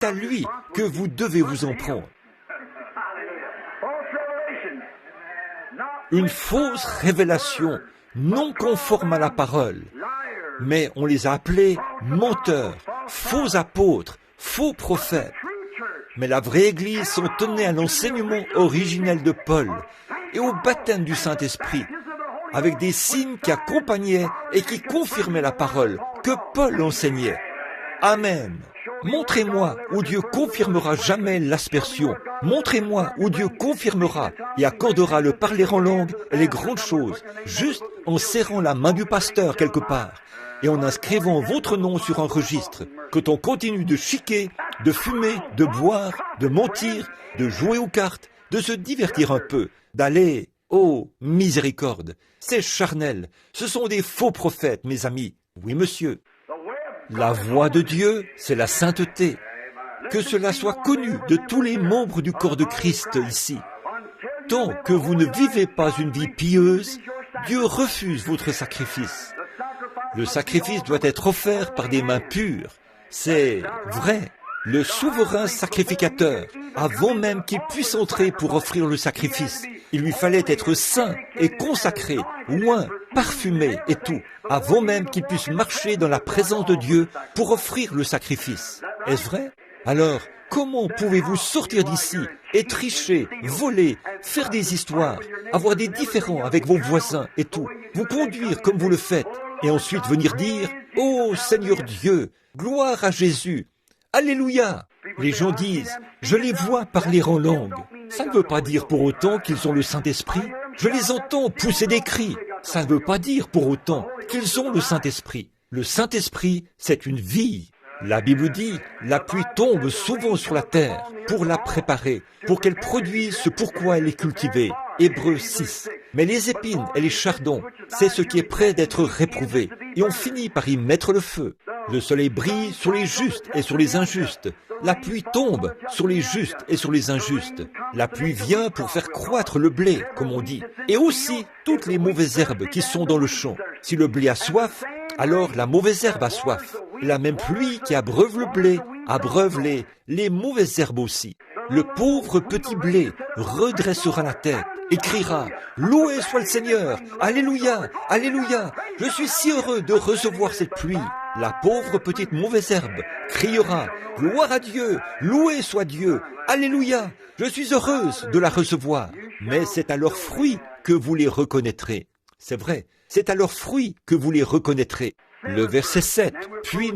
à lui que vous devez vous en prendre. Une fausse révélation, non conforme à la parole. Mais on les a appelés menteurs, faux apôtres, faux prophètes. Mais la vraie Église s'en tenait à l'enseignement originel de Paul et au baptême du Saint-Esprit, avec des signes qui accompagnaient et qui confirmaient la parole que Paul enseignait. Amen. Montrez-moi où Dieu confirmera jamais l'aspersion. Montrez-moi où Dieu confirmera et accordera le parler en langue et les grandes choses, juste en serrant la main du pasteur quelque part et en inscrivant votre nom sur un registre, quand on continue de chiquer, de fumer, de boire, de mentir, de jouer aux cartes, de se divertir un peu, d'aller, oh, miséricorde, c'est charnel, ce sont des faux prophètes, mes amis. Oui, monsieur. La voix de Dieu, c'est la sainteté. Que cela soit connu de tous les membres du corps de Christ ici. Tant que vous ne vivez pas une vie pieuse, Dieu refuse votre sacrifice. Le sacrifice doit être offert par des mains pures. C'est vrai. Le souverain sacrificateur, avant même qu'il puisse entrer pour offrir le sacrifice, il lui fallait être saint et consacré, oint, parfumé et tout, avant même qu'il puisse marcher dans la présence de Dieu pour offrir le sacrifice. Est-ce vrai? Alors, comment pouvez-vous sortir d'ici et tricher, voler, faire des histoires, avoir des différends avec vos voisins et tout, vous conduire comme vous le faites, et ensuite venir dire « Oh Seigneur Dieu, gloire à Jésus !» Alléluia! Les gens disent, je les vois parler en langue. Ça ne veut pas dire pour autant qu'ils ont le Saint-Esprit. Je les entends pousser des cris. Ça ne veut pas dire pour autant qu'ils ont le Saint-Esprit. Le Saint-Esprit, c'est une vie. La Bible dit, la pluie tombe souvent sur la terre pour la préparer, pour qu'elle produise ce pourquoi elle est cultivée. Hébreux 6. Mais les épines et les chardons, c'est ce qui est prêt d'être réprouvé. Et on finit par y mettre le feu. Le soleil brille sur les justes et sur les injustes. La pluie tombe sur les justes et sur les injustes. La pluie vient pour faire croître le blé, comme on dit, et aussi toutes les mauvaises herbes qui sont dans le champ. Si le blé a soif, alors la mauvaise herbe a soif. Et la même pluie qui abreuve le blé, abreuve les mauvaises herbes aussi. Le pauvre petit blé redressera la tête et criera « Loué soit le Seigneur! Alléluia! Alléluia! Je suis si heureux de recevoir cette pluie !» La pauvre petite mauvaise herbe criera « Gloire à Dieu! Loué soit Dieu! Alléluia! Je suis heureuse de la recevoir !» Mais c'est à leurs fruits que vous les reconnaîtrez. C'est vrai, c'est à leurs fruits que vous les reconnaîtrez. Le verset 7. Puis